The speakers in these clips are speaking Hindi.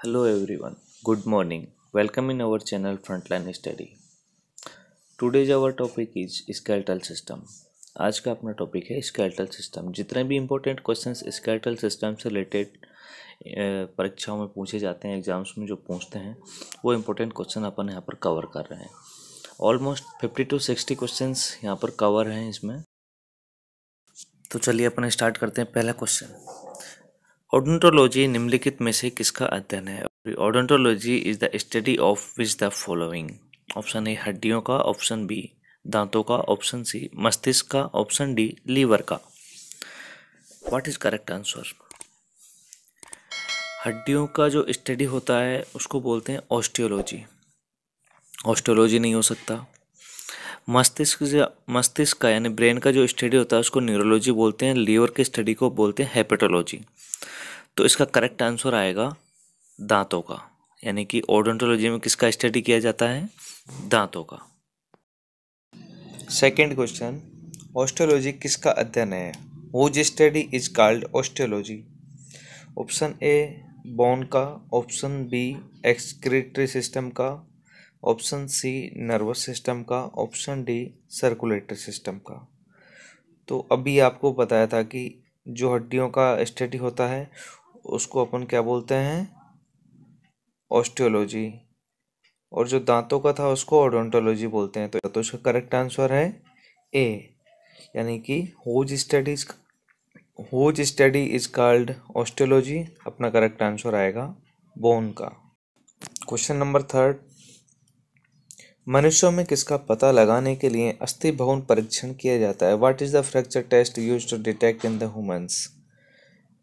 Hello everyone, good morning. Welcome in our channel Frontline Study. Today's our topic is skeletal system. आज का अपना टॉपिक है स्केलेटल सिस्टम। जितने भी इम्पोर्टेंट क्वेश्चंस स्केलेटल सिस्टम से रिलेटेड परीक्षाओं में पूछे जाते हैं, एग्जाम्स में जो पूछते हैं, वो इम्पोर्टेंट क्वेश्चन अपन यहाँ पर कवर कर रहे हैं। ऑलमोस्ट 50 to 60 क्वेश्चंस यहाँ पर कवर हैं इसमें। तो चलिए अपन स्टार्ट करते हैं। पहला क्वेश्चन, ओडोंटोलॉजी निम्नलिखित में से किसका अध्ययन है? Odontology is the study of which the following. Option A हड्डियों का, ऑप्शन बी दांतों का, ऑप्शन सी मस्तिष्क का, ऑप्शन डी लीवर का। What is correct answer? हड्डियों का जो स्टडी होता है उसको बोलते हैं ऑस्टियोलॉजी। ऑस्टियोलॉजी नहीं हो सकता। मस्तिष्क का यानी ब्रेन का जो स्टडी होता है उसको न्यूरोलॉजी बोलते हैं। लीवर के स्टडी को बोलते हैं हेपेटोलॉजी। तो इसका करेक्ट आंसर आएगा दांतों का, यानी कि ओडोंटोलॉजी में किसका स्टडी किया जाता है? दांतों का। सेकेंड क्वेश्चन, ऑस्टियोलॉजी किसका अध्ययन है? Whose study is called osteology. Option A bone का, ऑप्शन बी एक्सक्रीटरी सिस्टम का, ऑप्शन सी नर्वस सिस्टम का, ऑप्शन डी सर्कुलेटरी सिस्टम का। तो अभी आपको बताया था कि जो हड्डियों का स्टडी होता है उसको अपन क्या बोलते हैं? ऑस्टियोलॉजी। और जो दांतों का था उसको ओडोंटोलॉजी बोलते हैं। तो इसका करेक्ट आंसर है ए, यानी कि whose study is called osteology. अपना करेक्ट आंसर आएगा बोन का। क्वेश्चन नंबर थर्ड, मनुष्यों में किसका पता लगाने के लिए अस्थि भ्रूण परीक्षण किया जाता है? What is the fracture test used to detect in the humans.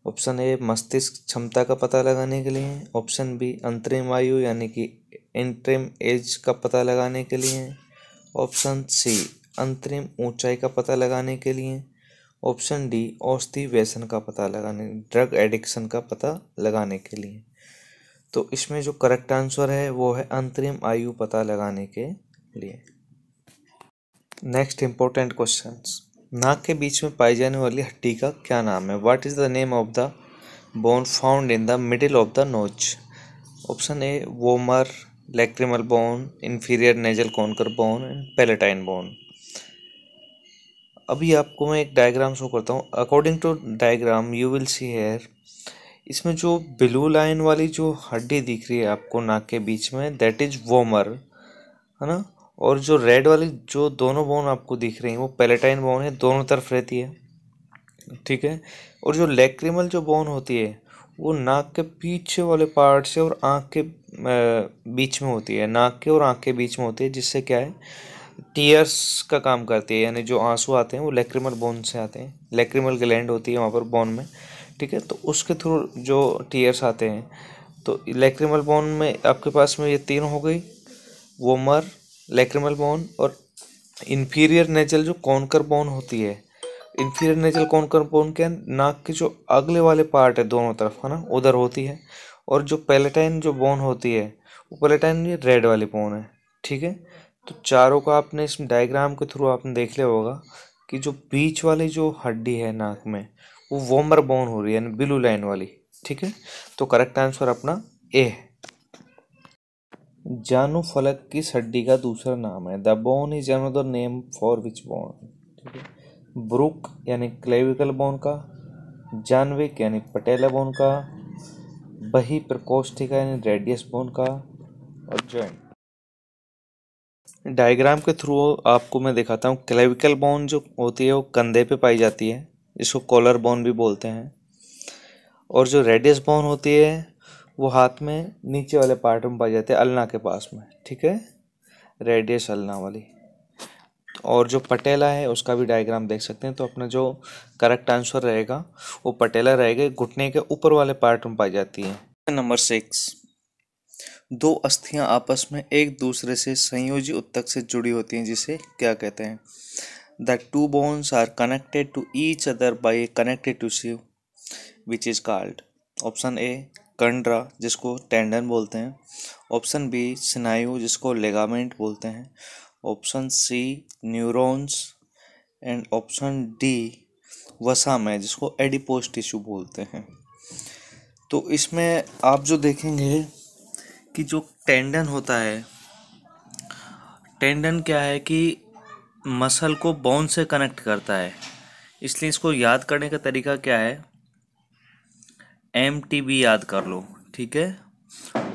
Option A मस्तिष्क क्षमता का पता लगाने के लिए, ऑप्शन बी अंतरिम आयु यानी कि इंटरिम एज का पता लगाने के लिए, ऑप्शन सी अंतरिम ऊंचाई का पता लगाने के लिए, ऑप्शन डी औषधि व्यसन का पता लगाने, ड्रग एडिक्शन का पता लगाने के लिए। तो इसमें जो करेक्ट आंसर है वो है अंतरिम आयु पता लगाने के लिए। नेक्स्ट इंपॉर्टेंट क्वेश्चंस, नाक के बीच में पाई जाने वाली हड्डी का क्या नाम है? What is the name of the bone found in the middle of the nose. Option A vomer, lacrimal bone, inferior nasal concha bone and palatine bone. अभी आपको मैं एक डायग्राम शो करता हूँ। According to diagram you will see here, इसमें जो ब्लू लाइन वाली जो हड्डी दिख रही है आपको नाक के बीच में, दैट इज वोमर, है ना। और जो रेड वाली जो दोनों बोन आपको दिख रही हैं वो पैलेटाइन बोन है, दोनों तरफ रहती है, ठीक है। और जो लैक्रिमल जो बोन होती है वो नाक के पीछे वाले पार्ट से और आँख के बीच में होती है, नाक के और आँख के बीच में होती है, जिससे क्या है टीयर्स का काम करती है। यानी जो आंसू आते हैं वो लैक्रिमल बोन से आते हैं, लैक्रिमल ग्लैंड होती है वहाँ पर बोन में, ठीक है। तो उसके थ्रू जो टीयर्स आते हैं, तो लैक्रिमल बोन में आपके पास में ये तीन हो गई, वोमर, लैक्रिमल बोन और इन्फीरियर नेजल जो कॉनकर बोन होती है। इन्फीरियर नेजल कॉनकर बोन क्या है, नाक के जो अगले वाले पार्ट है दोनों तरफ, है ना, उधर होती है। और जो पैलेटाइन जो बोन होती है वो पैलेटाइन ये रेड वाली बोन है, ठीक है। तो चारों का आपने इस डायग्राम के थ्रू आपने देख लिया होगा कि जो बीच वाली जो हड्डी है नाक में वो वोमर बोन हो रही है, यानी ब्लू लाइन वाली, ठीक है। तो करेक्ट आंसर अपना ए है। जानू फलक किस हड्डी का दूसरा नाम है? The bone is another name for which bone, ठीक है। ब्रुक यानी क्लेविकल बोन का, जानविक यानी पटेला बोन का, बही प्रकोष्ठिका यानी रेडियस बोन का, और जॉइंट। डायग्राम के थ्रू आपको मैं दिखाता हूँ। क्लेविकल बोन जो होती है वो कंधे पे पाई जाती है, इसको कॉलर बोन भी बोलते हैं। और जो रेडियस बोन होती है वो हाथ में नीचे वाले पार्ट में पाई जाती है, अल्ना के पास में, ठीक है, रेडियस अल्ना वाली। और जो पटेला है उसका भी डायग्राम देख सकते हैं। तो अपना जो करेक्ट आंसर रहेगा वो पटेला रहेगा, घुटने के ऊपर वाले पार्ट में पाई जाती है। नंबर 6, दो अस्थियां आपस में एक दूसरे से संयोजी उत्तक से जुड़ी होती हैं, जिसे क्या कहते हैं? The two bones are connected to each other by a connective tissue which is called. Option A कंडरा जिसको टेंडन बोलते हैं, ऑप्शन बी स्नायु जिसको लेगामेंट बोलते हैं, option C neurons and option D वसा में जिसको एडिपोज टिश्यू बोलते हैं। तो इसमें आप जो देखेंगे कि जो टेंडन होता है, टेंडन क्या है कि मसल को बोन से कनेक्ट करता है। इसलिए इसको याद करने का तरीका क्या है, MTB याद कर लो, ठीक है।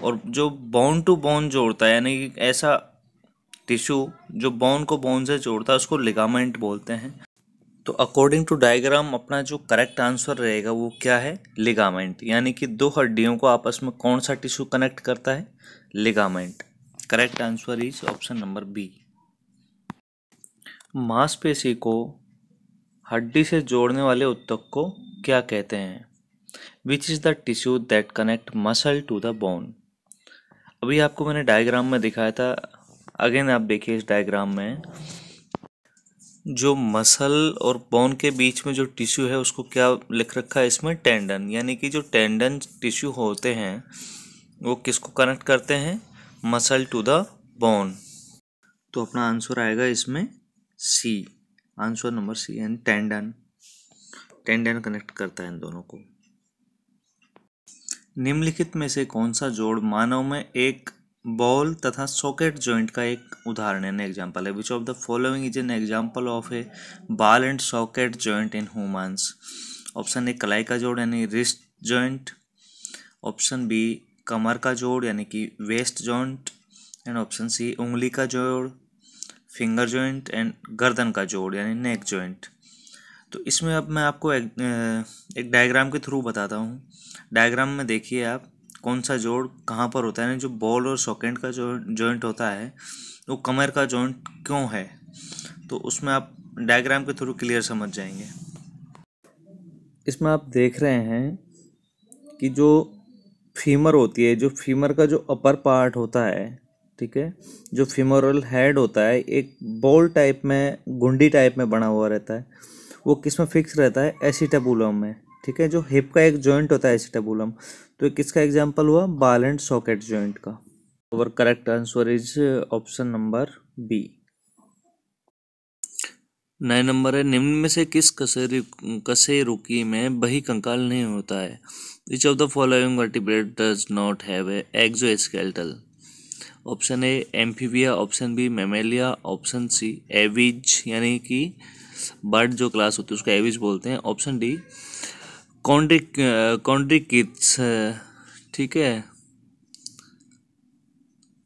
और जो बोन टू बोन जोड़ता है, यानी कि ऐसा टिश्यू जो बोन को बोन से जोड़ता है, उसको लिगामेंट बोलते हैं। तो अकॉर्डिंग टू डायग्राम अपना जो करेक्ट आंसर रहेगा वो क्या है, लिगामेंट। यानी कि दो हड्डियों को आपस में कौन सा टिश्यू कनेक्ट करता है, ligament. Correct answer is option number B. मांसपेशी को हड्डी से जोड़ने वाले ऊतक को क्या कहते हैं, which is the tissue that connect muscle to the bone. अभी आपको मैंने डायग्राम में दिखाया था, अगेन आप देखिए इस डायग्राम में जो मसल और बोन के बीच में जो टिश्यू है उसको क्या लिख रखा है इसमें, टेंडन। यानी कि जो टेंडन टिश्यू होते हैं वो किसको कनेक्ट करते हैं, मसल टू द बोन। तो अपना आंसर आएगा इसमें सी, आंसर नंबर सी, यानी टेंडन। टेंडन कनेक्ट करता है इन दोनों को। निम्नलिखित में से कौन सा जोड़ मानव में एक बॉल तथा सॉकेट जॉइंट का एक उदाहरण है, एग्जाम्पल है। Which of the following is an example of a ball and socket joint in humans. Option A कलाई का जोड़ यानी रिस्ट जॉइंट, ऑप्शन बी कमर का जोड़ यानी कि waist joint, and option C उंगली का जोड़ फिंगर जॉइंट, एंड गर्दन का जोड़ यानी नेक जॉइंट। तो इसमें अब मैं आपको एक डायग्राम के थ्रू बताता हूँ। डायग्राम में देखिए आप कौन सा जोड़ कहाँ पर होता है। जो बॉल और सॉकेट का जो जॉइंट होता है वो कमर का जॉइंट क्यों है, तो उसमें आप डायग्राम के थ्रू क्लियर समझ जाएंगे। इसमें आप देख रहे हैं कि जो फीमर होती है, जो फीमर का जो अपर पार्ट होता है, ठीक है, जो फीमोरल हेड होता है एक बॉल टाइप में, गुंडी टाइप में बना हुआ रहता है। वो किस में फिक्स रहता है, एसिटाबुलम में, ठीक है। जो हिप का एक जॉइंट होता है एसिटाबुलम, तो ये किसका एग्जांपल हुआ, बॉल एंड सॉकेट जॉइंट का। और correct answer is option number B. 9 number है, निम्न में से किस कशेरुकी में बही कंकाल नहीं होता है। Which of the following vertebrate does not have a exoskeletal. Option A amphibia, option B mammalia, option C aves यानी कि बर्ड जो क्लास होती है उसको एविज बोलते हैं, ऑप्शन डी कॉन्ड्रिकिड्स, ठीक है।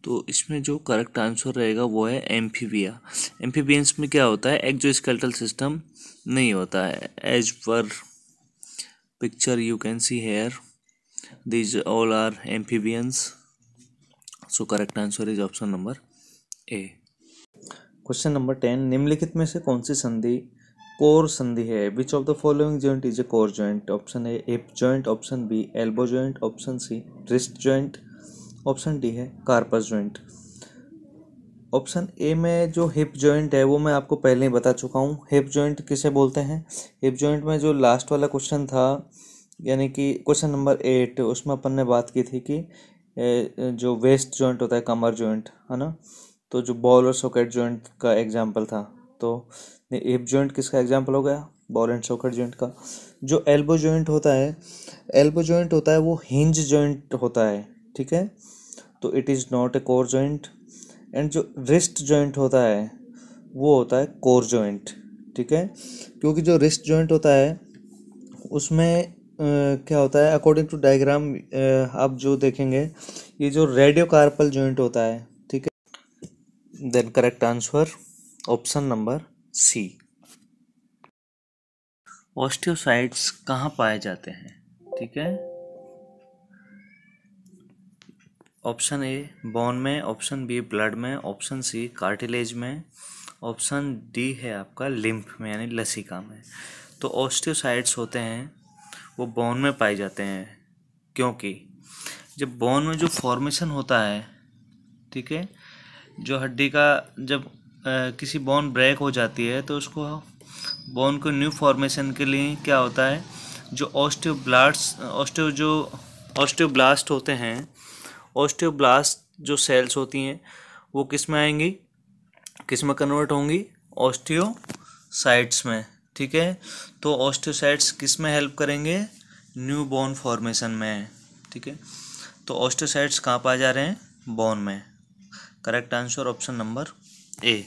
तो इसमें जो करेक्ट आंसर रहेगा वो है एम्फीबिया। एम्फीबियंस में क्या होता है, एक्सोस्केलेटल सिस्टम नहीं होता है। As per picture you can see here, these all are amphibians. So correct answer is option number A. Question number 10, निम्नलिखित में से कौन सी संधि कोर संधि है। Which of the following joint is a core joint. Option A hip joint, option B elbow joint, option C wrist joint, option D है कार्पस जॉइंट। ऑप्शन ए में जो हिप जॉइंट है वो मैं आपको पहले ही बता चुका हूँ। हिप जॉइंट किसे बोलते हैं, हिप जॉइंट में जो लास्ट वाला क्वेश्चन था, यानी कि क्वेश्चन नंबर 8, उसमें अपन ने बात की थी कि जो वेस्ट जॉइंट होता है कमर जॉइंट, है ना, तो जो बॉल और सॉकेट जॉइंट का एग्जांपल था। तो हिप जॉइंट किसका एग्जांपल हो गया, बॉल एंड सॉकेट जॉइंट का। जो एल्बो जॉइंट होता है, एल्बो जॉइंट होता है वो हिंज जॉइंट होता है, ठीक है, तो it is not a core joint. And जो रिस्ट जॉइंट होता है वो होता है कोर जॉइंट, ठीक है। क्योंकि जो रिस्ट जॉइंट होता है उसमें क्या होता है, अकॉर्डिंग टू डायग्राम आप जो देखेंगे ये जो रेडियो कार्पल जॉइंट होता है, ठीक है। Then correct answer option number C. Osteocytes कहाँ पाए जाते हैं, ठीक है। ऑप्शन ए बोन में, ऑप्शन बी ब्लड में, ऑप्शन सी कार्टिलेज में, ऑप्शन डी है आपका लिम्फ में यानी लसिका में। तो ऑस्टियोसाइट्स होते हैं वो बोन में पाए जाते हैं, क्योंकि जब बोन में जो फॉर्मेशन होता है, ठीक है, जो हड्डी का जब किसी बोन ब्रेक हो जाती है तो उसको बोन को न्यू फॉर्मेशन के लिए क्या होता है, जो ऑस्टियोब्लास्ट होते हैं, ऑस्टियोब्लास्ट जो सेल्स होती हैं वो किस में आएंगी, किस में कन्वर्ट होंगी, ऑस्टियोसाइट्स में, ठीक है। तो ऑस्टियोसाइट्स किस में हेल्प करेंगे, न्यू बोन फॉर्मेशन में, ठीक है। तो ऑस्टियोसाइट्स कहाँ पाए जा रहे हैं? बोन में। करेक्ट आंसर ऑप्शन नंबर ए।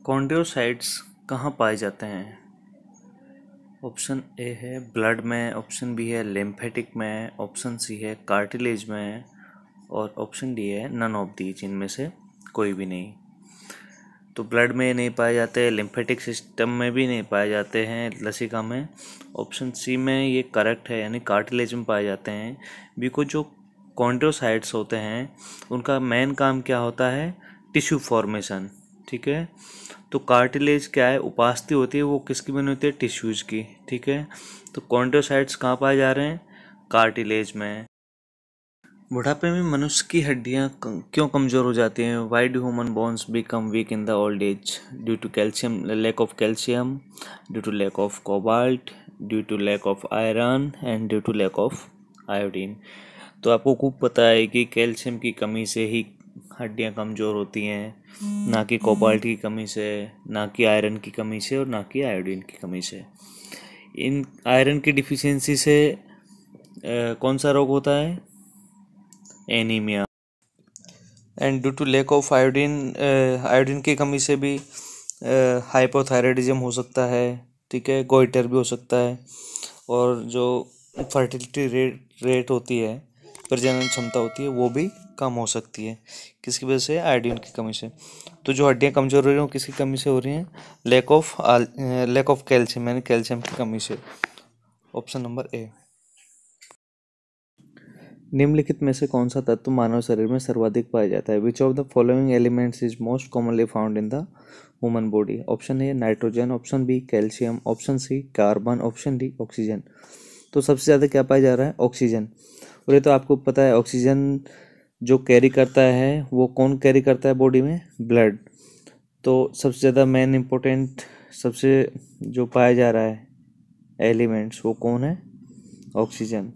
कॉन्ड्रोसाइट्स कहाँ पाए जाते हैं? ऑप्शन ए है ब्लड में, ऑप्शन बी है लिम्फेटिक में, ऑप्शन सी है कार्टिलेज में, और ऑप्शन डी है नन ऑफ दीज, इनमें से कोई भी नहीं। तो ब्लड में नहीं पाए जाते, लिम्फेटिक सिस्टम में भी नहीं पाए जाते हैं, लसिका में। ऑप्शन सी में ये करेक्ट है, यानी कार्टिलेज में पाए जाते हैं। बिकॉज जो कॉन्ड्रोसाइट्स होते हैं उनका मेन काम क्या होता है? टिश्यू फॉर्मेशन, ठीक है। तो कार्टिलेज क्या है? उपास्थि होती है, वो किसकी बनी होती है? टिश्यूज की, ठीक है। तो कॉन्ड्रोसाइट्स कहाँ पाए जा रहे हैं? कार्टिलेज में। बुढ़ापे में मनुष्य की हड्डियां क्यों कमज़ोर हो जाती हैं? Why do human bones become weak in the old age? Due to calcium, lack of calcium, due to lack of cobalt, due to lack of iron and due to lack of iodine. तो आपको खूब पता है कि कैल्शियम की कमी से ही हड्डियां कमज़ोर होती हैं, ना कि कोबाल्ट की कमी से, ना कि आयरन की कमी से, और ना कि आयोडीन की कमी से। इन आयरन की डिफिशियंसी से कौन सा रोग होता है? Anaemia. And due to lack of iodine, iodine की कमी से भी हाइपोथायराइडिज्म हो सकता है, ठीक है। गोइटर भी हो सकता है, और जो फर्टिलिटी रेट होती है, प्रजनन क्षमता होती है, वो भी कम हो सकती है। किसकी वजह से? आयोडीन की कमी से। तो जो हड्डियां कमज़ोर हो रही हैं वो किसकी कमी से हो रही हैं? लैक ऑफ कैल्शियम, यानी कैल्शियम की कमी से। ऑप्शन नंबर ए। निम्नलिखित में से कौन सा तत्व मानव शरीर में सर्वाधिक पाया जाता है? Which of the following elements is most commonly found in the human body? Option A nitrogen, option B calcium, option C carbon, option D oxygen. तो सबसे ज़्यादा क्या पाया जा रहा है? ऑक्सीजन। और ये तो आपको पता है, ऑक्सीजन जो कैरी करता है वो कौन कैरी करता है बॉडी में? ब्लड। तो सबसे ज़्यादा मेन इम्पोर्टेंट, सबसे जो पाया जा रहा है एलिमेंट्स, वो कौन है? ऑक्सीजन।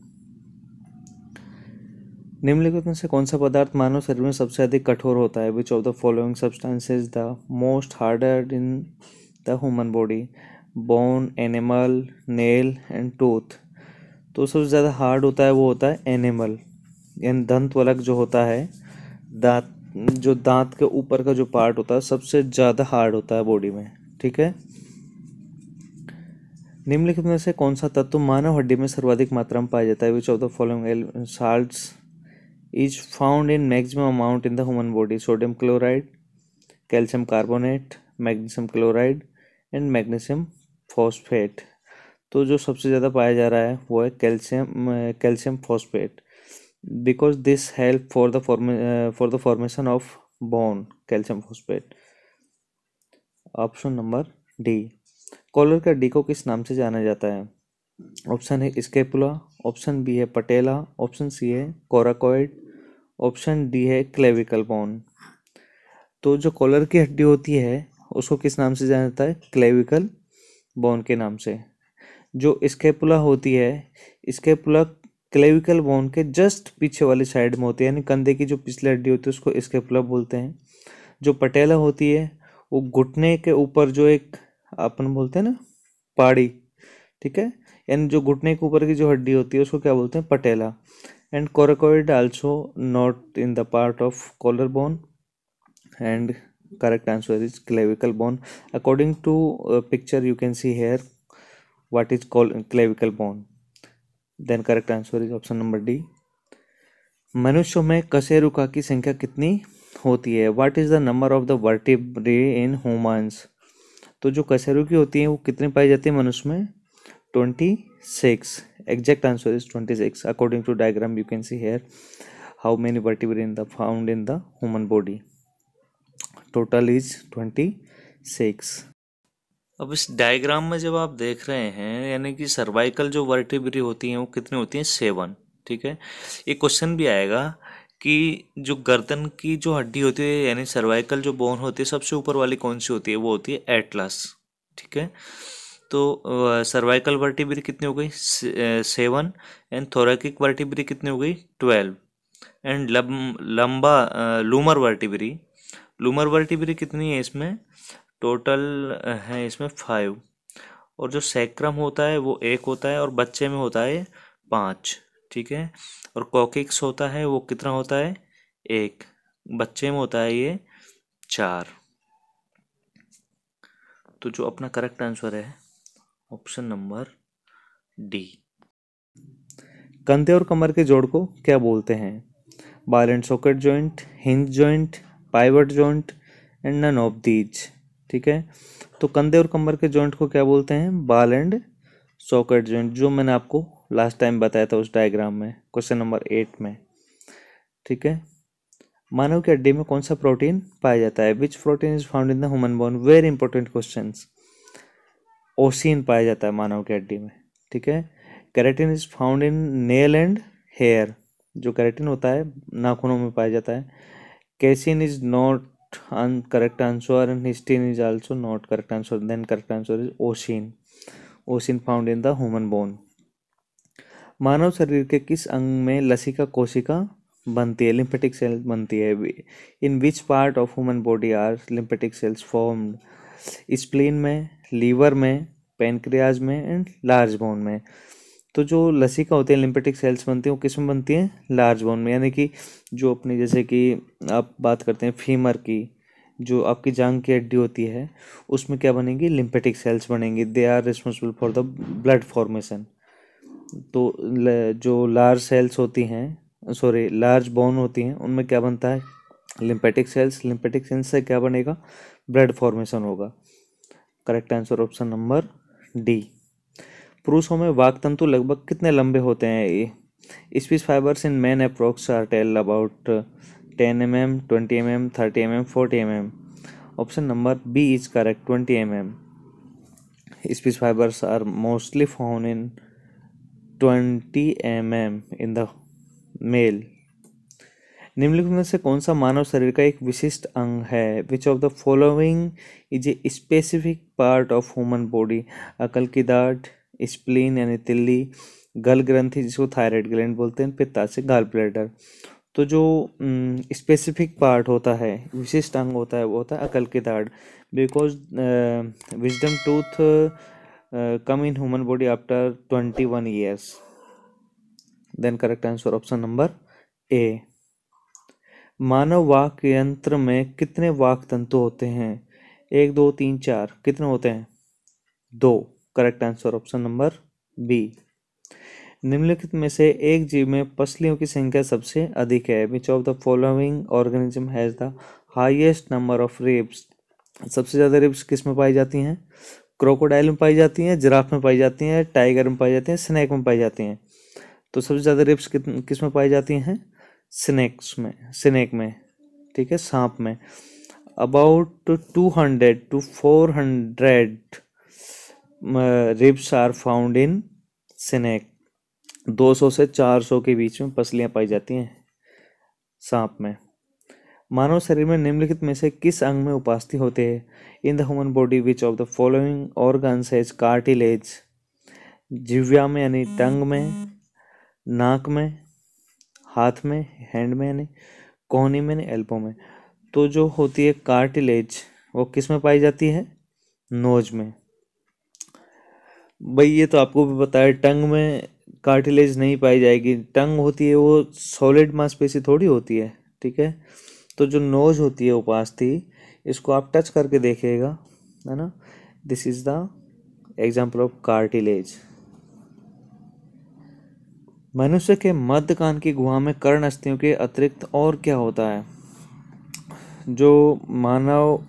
निम्नलिखित में से कौन सा पदार्थ मानव शरीर में सबसे अधिक कठोर होता है? Which of the following substances the most harder in the human body? Bone, animal, nail and tooth. तो सबसे ज़्यादा हार्ड होता है वो होता है एनिमल, यानी दंत वलक जो होता है, दांत, जो दांत के ऊपर का जो पार्ट होता है सबसे ज़्यादा हार्ड होता है बॉडी में, ठीक है। निम्नलिखित में से कौन सा तत्व मानव हड्डी में सर्वाधिक मात्रा में पाया जाता है? Which of the following salts is found in maximum amount in the human body? Sodium chloride, calcium carbonate, magnesium chloride and magnesium phosphate। तो जो सबसे ज़्यादा पाया जा रहा है वो है calcium phosphate, because this help for the formation of bone, calcium phosphate. Option number D. Collar का डी को किस नाम से जाना जाता है? ऑप्शन है स्केपुला, ऑप्शन बी है पटेला, ऑप्शन सी है कोराकॉइड, ऑप्शन डी है क्लेविकल बोन। तो जो कॉलर की हड्डी होती है उसको किस नाम से जाना जाता है? क्लेविकल बोन के नाम से। जो स्केपुला होती है, स्केपुला क्लेविकल बोन के जस्ट पीछे वाली साइड में होती है, यानी कंधे की जो पिछली हड्डी होती है उसको स्केपुला बोलते हैं। जो पटेला होती है वो घुटने के ऊपर जो एक अपन बोलते हैं ना पाड़ी, ठीक है, यानी जो घुटने के ऊपर की जो हड्डी होती है उसको क्या बोलते हैं? Patella. And coracoid also not in the part of collar bone, and correct answer is clavicle bone. According to picture you can see here what is called clavicle bone. Then correct answer is option number D. मनुष्यों में कशेरुका की संख्या कितनी होती है? What is the number of the vertebrae in humans? तो जो कशेरुकी होती है वो कितनी पाई जाती है मनुष्य में? 26. Exact answer is 26. According to diagram you can see here how many vertebrae found in the human body. Total is 26। अब इस डायग्राम में जब आप देख रहे हैं, यानी कि सर्वाइकल जो वर्टिब्री होती हैं वो कितनी होती हैं? 7, ठीक है। एक क्वेश्चन भी आएगा कि जो गर्दन की जो हड्डी होती है, यानी सर्वाइकल जो बोन होती है, सबसे ऊपर वाली कौन सी होती है? वो होती है एटलस, ठीक है। तो सर्वाइकल वर्टिब्री कितनी हो गई? 7। एंड थोरैकिक वर्टिब्री कितनी हो गई? 12। एंड लंबा लूमर वर्टिब्री कितनी है इसमें? टोटल है इसमें 5। और जो सैक्रम होता है वो 1 होता है और बच्चे में होता है 5, ठीक है। और कॉकिक्स होता है वो कितना होता है 1, बच्चे में होता है ये 4। तो जो अपना करेक्ट आंसर है ऑप्शन नंबर डी। कंधे और कमर के जोड़ को क्या बोलते हैं? Ball and socket joint, hinge joint, pivot joint and none of these, ठीक है। तो कंधे और कमर के जॉइंट को क्या बोलते हैं? बॉल एंड सॉकेट जॉइंट, जो मैंने आपको लास्ट टाइम बताया था उस डायग्राम में, क्वेश्चन नंबर 8 में, ठीक है। मानव की हड्डी में कौन सा प्रोटीन पाया जाता है? Which protein is found in the human bone? Very important question. Ossein पाया जाता है मानव की हड्डी में, ठीक है। Keratin is found in nail and hair, जो केराटिन होता है नाखूनों में पाया जाता है। Casein is not correct answer and histone is also not correct answer, then correct answer is ossein. Ossein found in the human bone. मानव शरीर के किस अंग में लसिका कोशिका बनती है? लिम्फेटिक सेल बनती है। In which part of human body are lymphatic cells formed? Spleen में, लीवर में, पेनक्रियाज में एंड लार्ज बोन में। तो जो लसिका होती है, लिम्फेटिक सेल्स बनती है, वो किस में बनती है? लार्ज बोन में। यानी कि जो अपनी, जैसे कि आप बात करते हैं फीमर की, जो आपकी जांघ की हड्डी होती है, उसमें क्या बनेंगी? लिम्फेटिक सेल्स बनेंगी। They are responsible for the blood formation. तो जो लार्ज सेल्स होती हैं, सॉरी लार्ज बोन होती हैं, उनमें क्या बनता है? Lymphatic sales. लिम्फेटिक सेल्स से क्या बनेगा? ब्लड फॉर्मेशन होगा। Correct answer option number D. पुरुषों में वाक तंतु लगभग कितने लंबे होते हैं? ये speech fibres in man approx are tail about 10 mm, 20 mm, 30 mm, 40 mm। Option number B is correct, 20 mm। Speech fibres are mostly found in 20 mm in the male. निम्नलिखित में से कौन सा मानव शरीर का एक विशिष्ट अंग है? Which of the following is a specific part of human body? अकल की दाढ़, स्प्लीन यानी तिल्ली, गल ग्रंथि जिसको थायराइड ग्लैंड बोलते हैं, पित्ताशय गाल ब्लैडर। तो जो स्पेसिफिक पार्ट होता है, विशिष्ट अंग होता है, वो होता है अकल की दाढ़। Because wisdom tooth come in human body after 21 years. Then correct answer option number A. मानव वाक यंत्र में कितने वाक तंतु होते हैं? 1, 2, 3, 4, कितने होते हैं? 2। Correct answer option number B. निम्नलिखित में से एक जीव में पसलियों की संख्या सबसे अधिक है? Which of the following organism has the highest number of ribs? सबसे ज्यादा रिब्स किस में पाई जाती हैं? क्रोकोडाइल में पाई जाती हैं, जिराफ में पाई जाती हैं, टाइगर में पाई जाती हैं, स्नेक में पाई जाती हैं। तो सबसे ज्यादा रिब्स किस में पाई जाती हैं? स्नेक में, ठीक है, सांप में। About 200 to 400 ribs are found in snake. 200 से 400 के बीच में पसलियां पाई जाती हैं सांप में। मानव शरीर में निम्नलिखित में से किस अंग में उपस्थित होते हैं? इन the human body which of the following organs has cartilage? जिह्वा में यानी टंग में, नाक में, हाथ में, हैंड में यानी कोहनी में, यानी एल्बो में। तो जो होती है कार्टिलेज, वो किस में पाई जाती है? नोज में। भाई ये तो आपको भी पता है, टंग में कार्टिलेज नहीं पाई जाएगी। टंग होती है वो सॉलिड मांसपेशी थोड़ी होती है, ठीक है। तो जो नोज होती है उपास्थि, इसको आप टच करके देखिएगा, है ना। This is the example of cartilage. मनुष्य के मध्य कान की गुहा में कर्ण अस्थियों के अतिरिक्त और क्या होता है? जो मानव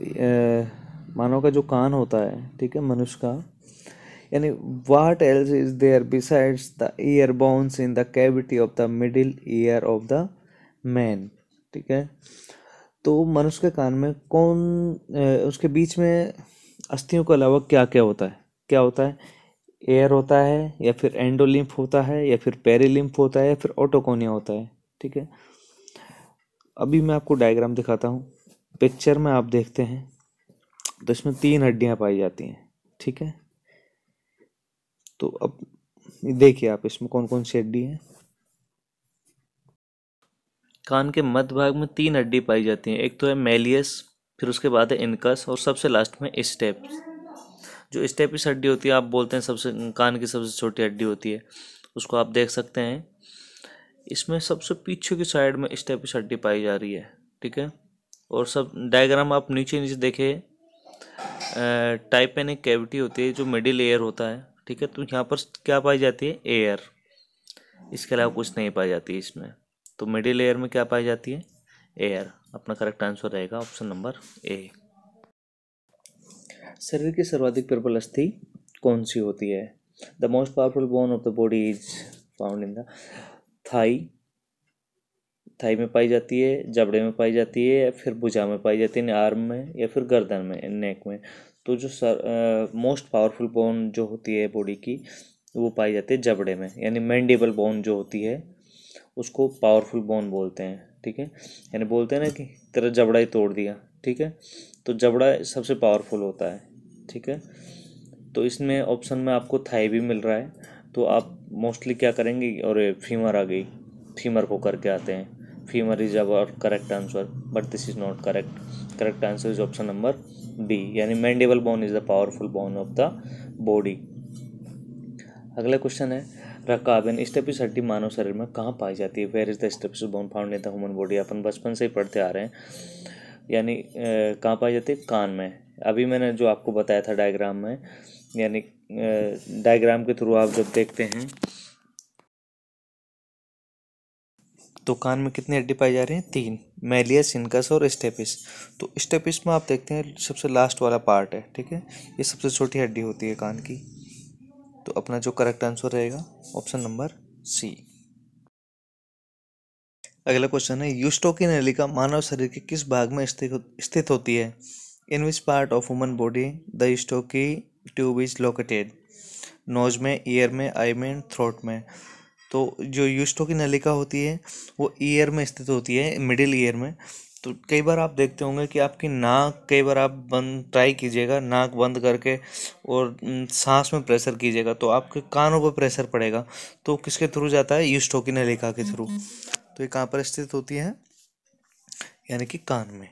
का जो कान होता है, ठीक है, मनुष्य का, यानी what else is there besides the ear bones in the cavity of the middle ear of the man, ठीक है। तो मनुष्य के कान में उसके बीच में अस्थियों के अलावा क्या क्या होता है? क्या होता है? एयर होता है, या फिर एंडोलिम्फ होता है, या फिर पेरिलिम्फ होता है, या फिर ओटोकोनिया होता है, ठीक है। अभी मैं आपको डायग्राम दिखाता हूँ। पिक्चर में आप देखते हैं तो इसमें 3 हड्डियां पाई जाती हैं, ठीक है। तो अब देखिए आप इसमें कौन कौन सी हड्डी है। कान के मध्य भाग में 3 हड्डी पाई जाती हैं। एक तो है मेलियस, फिर उसके बाद है इनकस, और सबसे लास्ट में स्टेप्स। जो स्टेपिस हड्डी होती है, आप बोलते हैं सबसे कान की सबसे छोटी हड्डी होती है, उसको आप देख सकते हैं। इसमें सबसे पीछे की साइड में स्टेपिस हड्डी पाई जा रही है, ठीक है। और सब डायग्राम आप नीचे नीचे देखें, टाइपेनिक कैविटी होती है जो मिडिल एयर होता है, ठीक है। तो यहाँ पर क्या पाई जाती है? एयर, इसके अलावा कुछ नहीं पाई जाती है इसमें। तो मिडिल एयर में क्या पाई जाती है? एयर। अपना करेक्ट आंसर रहेगा ऑप्शन नंबर ए। शरीर की सर्वाधिक प्रबल अस्थि कौन सी होती है? The most powerful bone of the body is found in the thigh. Thigh में पाई जाती है, जबड़े में पाई जाती है, या फिर भुजा में पाई जाती है, आर्म में, या फिर गर्दन में, नेक में। तो जो मोस्ट पावरफुल बोन जो होती है बॉडी की, वो पाई जाती है जबड़े में, यानी मैंडिबल बोन जो होती है उसको पावरफुल बोन बोलते हैं, ठीक है। यानी बोलते हैं ना कि तेरा जबड़ा ही तोड़ दिया, ठीक है। तो जबड़ा सबसे पावरफुल होता है, ठीक है। तो इसमें ऑप्शन में आपको थाई भी मिल रहा है, तो आप मोस्टली क्या करेंगे? और फीमर आ गई, फीमर को करके आते हैं। Femur is our correct answer, but this is not correct. Correct answer is option number D, यानी mandible bone is the powerful bone of the body. अगला क्वेश्चन है, रकाबिन स्टेपिस हड्डी मानव शरीर में कहाँ पाई जाती है? Where is the stapes bone found in the human body? अपन बचपन से ही पढ़ते आ रहे हैं, यानी कहाँ पाई जाती है? कान में। अभी मैंने जो आपको बताया था डायग्राम में, यानी डायग्राम के थ्रू आप जब देखते हैं तो कान में कितनी हड्डी पाई जा रही है? 3, मैलियस, इनकस और स्टेपिस। तो स्टेपिस में आप देखते हैं सबसे लास्ट वाला पार्ट है, ठीक है। ये सबसे छोटी हड्डी होती है कान की। तो अपना जो करेक्ट आंसर रहेगा ऑप्शन नंबर सी। अगला क्वेश्चन है, यूस्टोकी नलिका मानव शरीर के किस भाग में स्थित होती है? In which part of human body the eustachian tube is located? Nose में, ईयर में, आई में, थ्रोट में। तो जो यूस्टोकी नलिका होती है वो ईयर में स्थित होती है, मिडिल ईयर में। तो कई बार आप देखते होंगे कि आपकी नाक, कई बार आप बंद ट्राई कीजिएगा नाक बंद करके और सांस में प्रेशर कीजिएगा, तो आपके कानों पर प्रेशर पड़ेगा। तो किसके थ्रू जाता है? यूस्टोकी नलिका के थ्रू। तो ये कहाँ पर स्थित होती है? यानी कि कान में।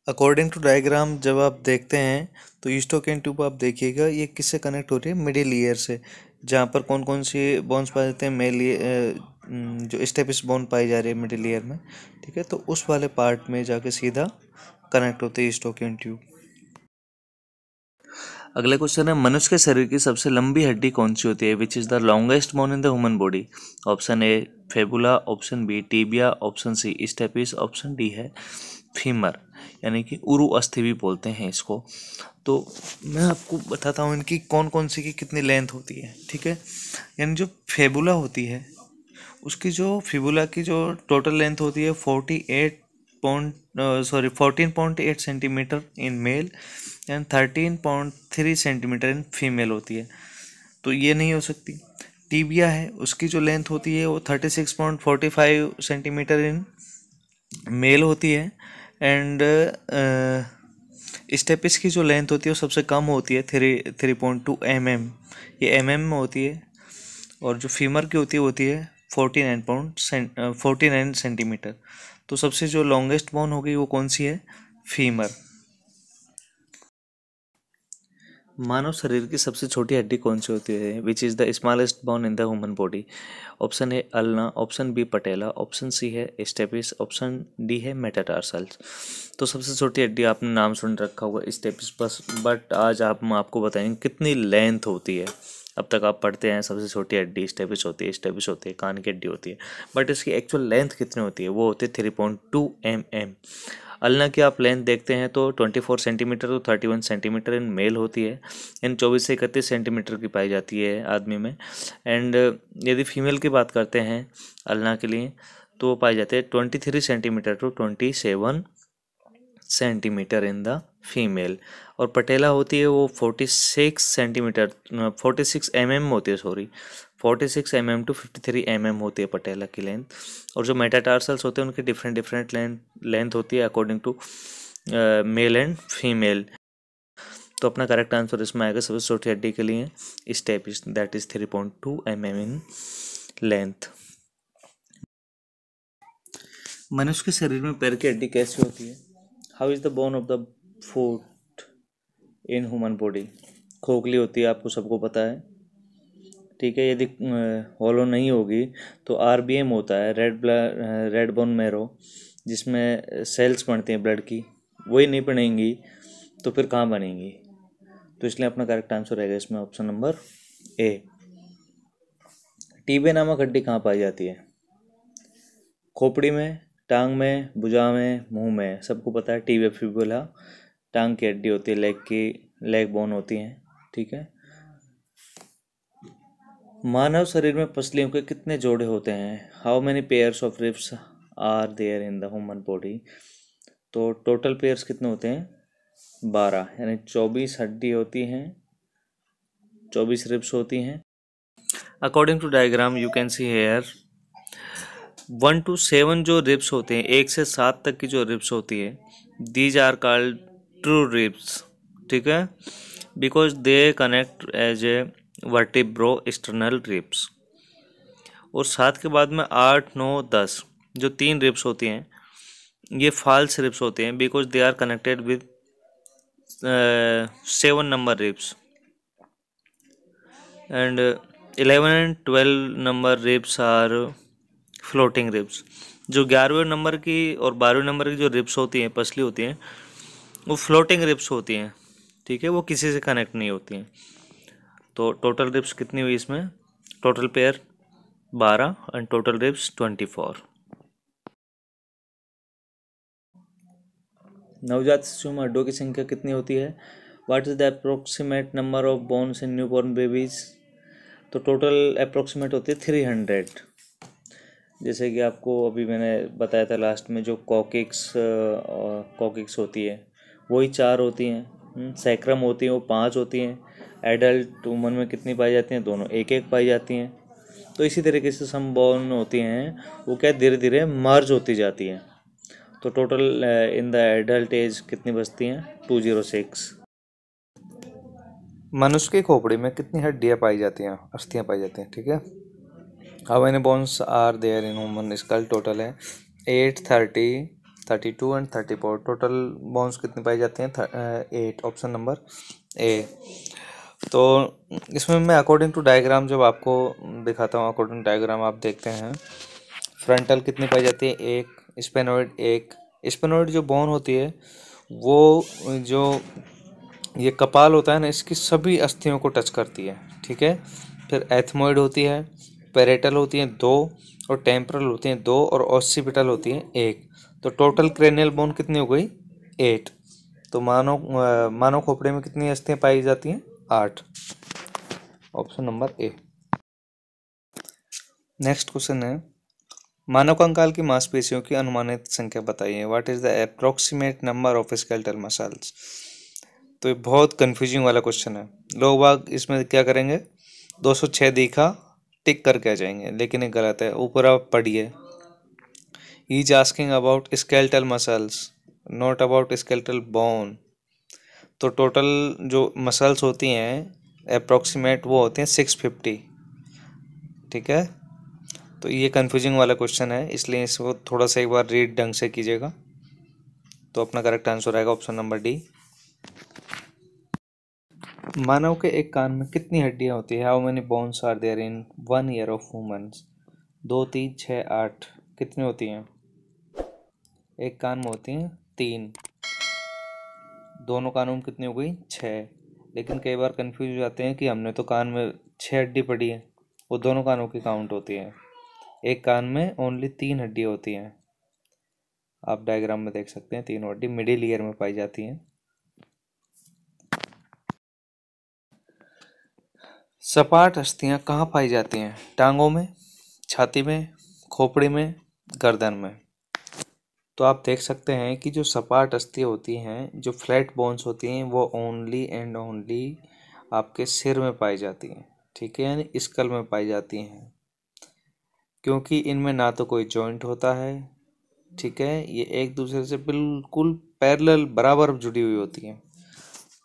अकॉर्डिंग टू डायग्राम जब आप देखते हैं तो यूस्टोकियन ट्यूब आप देखिएगा, ये किससे कनेक्ट हो रही है? मिडिल ईयर से, जहाँ पर कौन कौन सी बोन्स पाए जाते हैं? जो स्टेपिस बोन पाई जा रही है मिडिल ईयर में, ठीक है। तो उस वाले पार्ट में जाके सीधा कनेक्ट होते हैं यूस्टोकियन ट्यूब। अगला क्वेश्चन है, मनुष्य के शरीर की सबसे लंबी हड्डी कौन सी होती है? Which is the longest bone in the human body? Option A fibula, option B tibia, option C stapes, option D है फीमर, यानी कि उरु अस्थि भी बोलते हैं इसको। तो मैं आपको बताता हूँ इनकी कौन कौन सी की कितनी लेंथ होती है, ठीक है। यानी जो फेबुला होती है उसकी जो फिबुला की जो टोटल लेंथ होती है 14.8 centimetre in male and 13.3 centimetre in female होती है। तो ये नहीं हो सकती। टीबिया है, उसकी जो लेंथ होती है वो 36.45 सेंटीमीटर इन मेल होती है। एंड स्टेपिस की जो लेंथ होती है वो सबसे कम होती है, 3.2 mm, ये mm में होती है। और जो फीमर की होती है 49 सेंटीमीटर। तो सबसे जो लॉन्गेस्ट बोन होगी वो कौन सी है? फीमर। मानव शरीर की सबसे छोटी हड्डी कौन सी होती है? Which is the smallest bone in the human body? Option A ulna, option B patella, option C है स्टेपिस, ऑप्शन डी है मेटाटार्सल्स। तो सबसे छोटी हड्डी आपने नाम सुन रखा होगा स्टेपिस बस, बट आज हम आपको बताएंगे कितनी लेंथ होती है। अब तक आप पढ़ते हैं सबसे छोटी हड्डी स्टेपिस होती है, स्टेपिस होती है, कान की हड्डी होती है, बट इसकी एक्चुअल लेंथ कितनी होती है? वो होती है 3.2 mm। अल्ना की आप लेंथ देखते हैं तो 24 सेंटीमीटर तो 31 सेंटीमीटर इन मेल होती है, इन 24 से 31 सेंटीमीटर की पाई जाती है आदमी में। एंड यदि फीमेल की बात करते हैं अल्ना के लिए तो वो पाई जाते हैं 23 centimetre to 27 centimetre in the female. और पटेला होती है वो 46 सेंटीमीटर 46 mm होती है, सॉरी 46 mm टू 53 mm होती है पटेला की लेंथ। और जो मेटाटार्सल्स होते हैं उनकी डिफरेंट लेंथ होती है according to male and female. तो अपना करेक्ट आंसर इसमें आएगा सबसे छोटी हड्डी के लिए stapes, that is 3.2 mm in length. मनुष्य के शरीर में पैर की हड्डी कैसी होती है? How is the bone of the foot in human body? खोखली होती है, आपको सबको पता है, ठीक है। यदि हॉलो नहीं होगी तो आरबीएम होता है, रेड बोन मैरो, जिसमें सेल्स बनती हैं ब्लड की, वही नहीं बनेंगी तो फिर कहाँ बनेंगी। तो इसलिए अपना करेक्ट आंसर रहेगा इसमें ऑप्शन नंबर ए। टीबे नामक हड्डी कहाँ पाई जाती है? खोपड़ी में, टांग में, भुजा में, मुंह में। सबको पता है टीबिया फिबुला टांग की हड्डी होती है, लेग बोन होती है, ठीक है। मानव शरीर में पसलियों के कितने जोड़े होते हैं? How many pairs of ribs are there in the human body? तो टोटल पेयर्स कितने होते हैं? 12, यानी 24 हड्डी होती हैं, 24 रिब्स होती हैं। According to diagram you can see here 1 to 7 जो रिब्स होते हैं, 1 से 7 तक की जो रिब्स होती है, these are called true ribs, ठीक है, because they connect as a vertebro external ribs. और 7 के बाद में 8, 9, 10 जो 3 रिब्स होती हैं, ये फॉल्स रिब्स होते हैं, because they are connected with 7 number ribs, and 11 and 12 number ribs are floating ribs. जो 11वें नंबर की और 12वें नंबर की जो रिब्स होती हैं, पसली होती हैं, वो फ्लोटिंग रिब्स होती हैं, ठीक है, वो किसी से कनेक्ट नहीं होती हैं। तो टोटल रिब्स कितनी हुई इसमें? Total pair 12 and total ribs 24। नवजात शिशु में हड्डियों की संख्या कितनी होती है? What is the approximate number of bones in newborn babies? तो टोटल अप्रोक्सीमेट होती है 300। जैसे कि आपको अभी मैंने बताया था लास्ट में, जो कॉकिक्स होती है वही 4 होती हैं, सैक्रम होती हैं वो 5 होती हैं। एडल्ट वुमन में कितनी पाई जाती हैं? दोनों एक एक पाई जाती हैं। तो इसी तरीके से सम बोन होती हैं, वो क्या धीरे धीरे मर्ज होती जाती हैं। तो total in the adult age कितनी बचती हैं? 206। मनुष्य की खोपड़ी में कितनी हड्डियां पाई जाती हैं, अस्थियां पाई जाती हैं, ठीक है। How many bones are there in human skull? Total है 8, 30, 32 एंड 34। टोटल बोन्स कितनी पाई जाती हैं? 8, ऑप्शन नंबर ए। तो इसमें मैं अकॉर्डिंग टू डायग्राम जब आपको दिखाता हूँ, अकॉर्डिंग टू डायग्राम आप देखते हैं, फ्रंटल कितनी पाई जाती है? 1, स्पेनोइड 1। स्पेनोइड जो बोन होती है वो जो ये कपाल होता है ना, इसकी सभी अस्थियों को टच करती है, ठीक है। फिर एथमोइड होती है, पेरेटल होती हैं 2, और टेम्परल होती हैं 2, और ऑसिपिटल होती हैं 1। तो टोटल क्रेनियल बोन कितनी हो गई? 8। तो मानव खोपड़े में कितनी अस्थियां पाई जाती हैं? 8, ऑप्शन नंबर ए। नेक्स्ट क्वेश्चन है, मानव कंकाल की मांसपेशियों की अनुमानित संख्या बताइए। What is the approximate number of skeletal muscles? तो ये बहुत कंफ्यूजिंग वाला क्वेश्चन है। लोग बाग इसमें क्या करेंगे, 206 दिखा टिक करके आ जाएंगे, लेकिन ये गलत है। ऊपर आप पढ़िए, he is asking about skeletal muscles, not about skeletal bone. तो टोटल जो मसल्स होती हैं अप्रोक्सीमेट वो होते हैं 650, ठीक है। तो ये कंफ्यूजिंग वाला क्वेश्चन है, इसलिए इसको थोड़ा सा एक बार रीड ढंग से कीजिएगा। तो अपना करेक्ट आंसर आएगा ऑप्शन नंबर डी। मानव के एक कान में कितनी हड्डियां होती है? How many bones are there in 1 ear of humans? 2, 3, 6, 8 कितनी होती हैं? एक कान में होती हैं 3, दोनों कानों में कितनी हो गई? 6। लेकिन कई बार कंफ्यूज हो जाते हैं कि हमने तो कान में 6 हड्डी पड़ी है, वो दोनों कानों की काउंट होती है। एक कान में ओनली 3 हड्डियां होती हैं। आप डायग्राम में देख सकते हैं, 3 हड्डी मिडिल ईयर में पाई जाती हैं। सपाट अस्थियां कहाँ पाई जाती हैं? टांगों में, छाती में, खोपड़ी में, गर्दन में। तो आप देख सकते हैं कि जो सपाट अस्थियां होती हैं, जो फ्लैट बोन्स होती हैं, वो ओनली एंड ओनली आपके सिर में पाई जाती हैं, ठीक है, यानी स्कल में पाई जाती हैं, क्योंकि इनमें ना तो कोई जॉइंट होता है, ठीक है, ये एक दूसरे से बिल्कुल पैरेलल बराबर जुड़ी हुई होती हैं।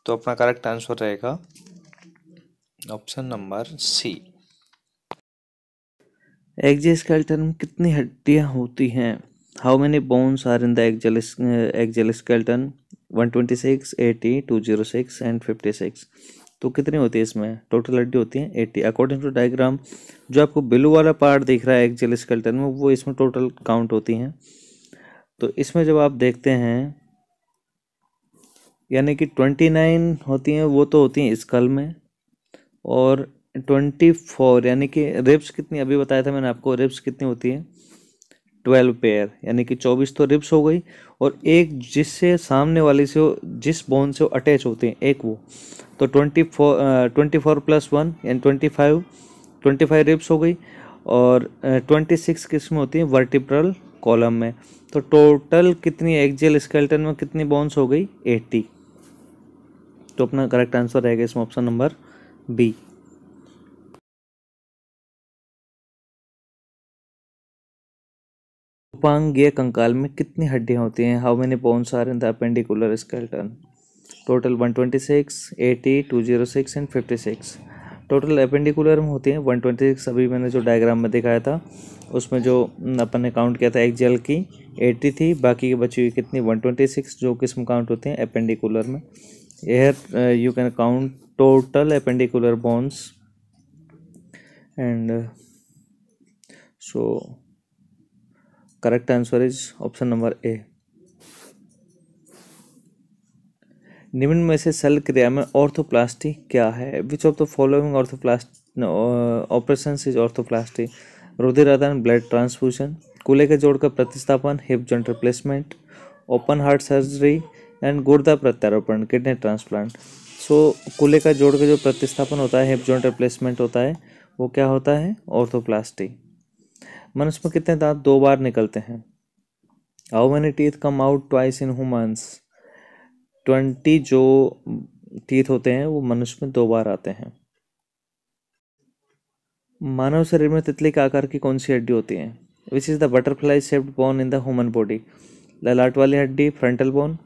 तो अपना करेक्ट आंसर रहेगा ऑप्शन नंबर सी। एक्सोस्केलेटन में कितनी हड्डियां होती हैं? How many bones are in the exoskeleton? 126, 80, 206 and 56। तो कितनी होती है इसमें टोटल हड्डी होती है 80 अकॉर्डिंग टू डायग्राम। जो आपको ब्लू वाला पार्ट दिख रहा है एक्जियल स्केलेटन में वो इसमें टोटल काउंट होती हैं। तो इसमें जब आप देखते हैं यानी कि 29 होती हैं वो तो होती हैं स्कल में, और 24 यानी कि रिब्स कितनी अभी बताया था मैंने आपको, रिब्स कितनी होती है 12 पेयर, यानी कि 24 तो रिब्स हो गई, और एक जिससे सामने वाली से जिस बोन से वो अटैच होते हैं एक वो, तो 24 प्लस 1 यानी 25 रिब्स हो गई, और 26 किस्म होती है वर्टिब्रल कॉलम में। तो टोटल कितनी एक्जियल स्केलेटन में कितनी बोन्स हो गई 80। तो अपना करेक्ट आंसर रहेगा इसमें ऑप्शन नंबर बी। उपांगीय कंकाल में कितनी हड्डियां होती हैं? How many bones are in the appendicular skeleton? Total 126, 80, 206 and 56। Total appendicular में होती हैं 126, अभी मैंने जो डायग्राम में दिखाया था उसमें जो अपन ने काउंट किया था एक्जियल की 80 थी, बाकी की बची हुई कितनी 126 जो किस्म काउंट होते हैं अपेंडिकुलर में। Here you can count total appendicular bones, and so correct answer is option number A. निम्न में से शल्य क्रिया में ऑर्थोप्लास्टी क्या है? Which of the following operations is orthoplasty? रुधिर आदान ब्लड ट्रांसफ्यूजन, कूल्हे के जोड़ का प्रतिस्थापन, hip joint replacement, open heart surgery and गुर्दा प्रत्यारोपण, किडनी ट्रांसप्लांट। सो कूल्हे का जोड़ का जो प्रतिस्थापन होता है, हिप जॉइंट रिप्लेसमेंट होता है, वो क्या होता है ऑर्थोप्लास्टी। मनुष्य में कितने दांत 2 बार निकलते हैं? How many teeth come out twice in humans? 20 जो टीथ होते हैं वो मनुष्य में 2 बार आते हैं। मानव शरीर में तितली के आकार की कौन सी हड्डी होती है? Which is the butterfly shaped bone in the human body? ललाट वाली हड्डी फ्रंटल बोन,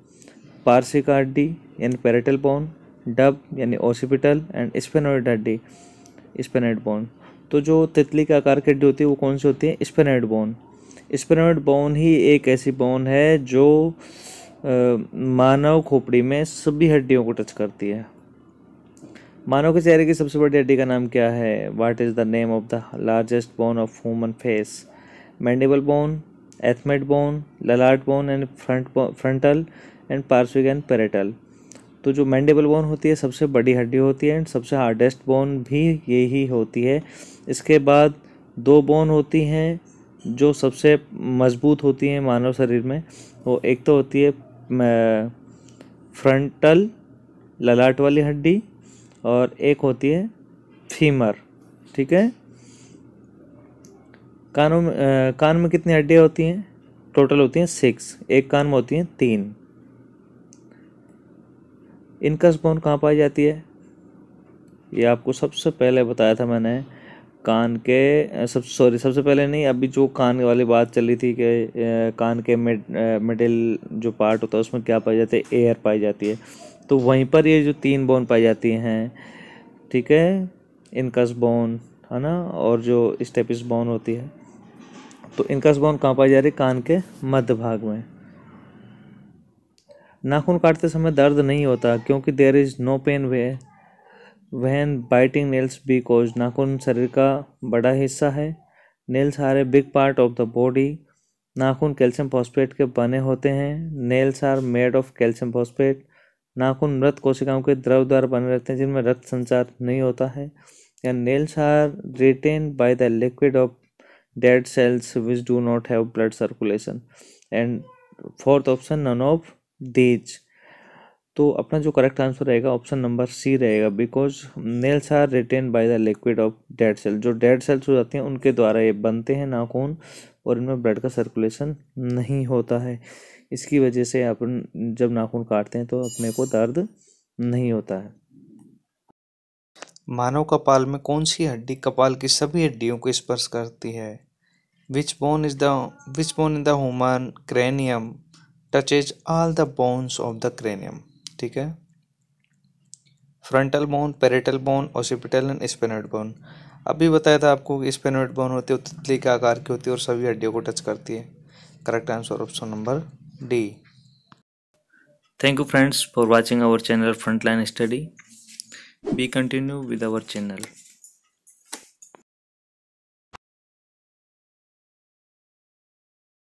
पार्श्विका हड्डी यानी पेरेटल बोन, डब यानी ओसिपिटल, एंड स्पेनोइड हड्डी स्पेनोइड बोन। तो जो तितली के आकार की हड्डी होती है वो कौन सी होती है? Sphenoid bone. स्पेनोइड बोन ही एक ऐसी बोन है जो मानव खोपड़ी में सभी हड्डियों को टच करती है। मानव के चेहरे की सबसे बड़ी हड्डी का नाम क्या है? What is the name of the largest bone of human face? Mandible bone, ethmoid bone, ललाट बोन एंड फ्रंटल एंड पार्श्विक एंड पेरेटल। तो जो मैंडिबल बोन होती है सबसे बड़ी हड्डी होती है एंड सबसे हार्डेस्ट बोन भी यही होती है। इसके बाद 2 बोन होती हैं जो सबसे मजबूत होती हैं मानव शरीर में, वो एक तो होती है फ्रंटल ललाट वाली हड्डी, और एक होती है फीमर। ठीक है। कान में कितनी हड्डियाँ होती हैं? टोटल होती हैं 6, एक कान में होती हैं 3। इनकस बोन कहाँ पाई जाती है? ये आपको सबसे पहले बताया था मैंने, कान के सबसे पहले नहीं, अभी जो कान वाली बात चली थी कि कान के मिडिल जो पार्ट होता है उसमें क्या पाई जाती है? एयर पाई जाती है। तो वहीं पर ये जो 3 बोन पाई जाती हैं, ठीक है, इनकस बोन है ना, और जो स्टेपिस बोन होती है। तो इनकस बोन कहाँ पाई जा रही है? कान के मध्य भाग में। नाखून काटते समय दर्द नहीं होता क्योंकि there is no pain when biting nails because नाखून शरीर का बड़ा हिस्सा है। Nails are a big part of the body. नाखून कैल्शियम फॉस्फेट के बने होते हैं। Nails are made of calcium phosphate. नाखून मृत कोशिकाओं के द्रव द्वारा बने रहते हैं जिनमें रक्त संचार नहीं होता है। या nails are retain by the liquid of dead cells which do not have blood circulation. And fourth option none of these. तो अपना जो करेक्ट आंसर रहेगा ऑप्शन नंबर सी रहेगा, because nails are retain by the liquid of dead cell. जो डेड सेल्स हो जाती हैं उनके द्वारा ये बनते हैं नाखून, और इनमें ब्लड का सर्कुलेशन नहीं होता है। इसकी वजह से अपन जब नाखून काटते हैं तो अपने को दर्द नहीं होता है। मानव कपाल में कौन सी हड्डी कपाल की सभी हड्डियों को स्पर्श करती है? Which bone in the human cranium touches all the bones of the cranium? ठीक है। Frontal bone, parietal bone, occipital and sphenoid bone. अभी बताया था आपको कि स्पेनोइड बोन होती है, तितली के आकार की होती है और सभी हड्डियों को टच करती है। Correct answer option number D. Thank you friends for watching our channel Frontline Study. We continue with our channel.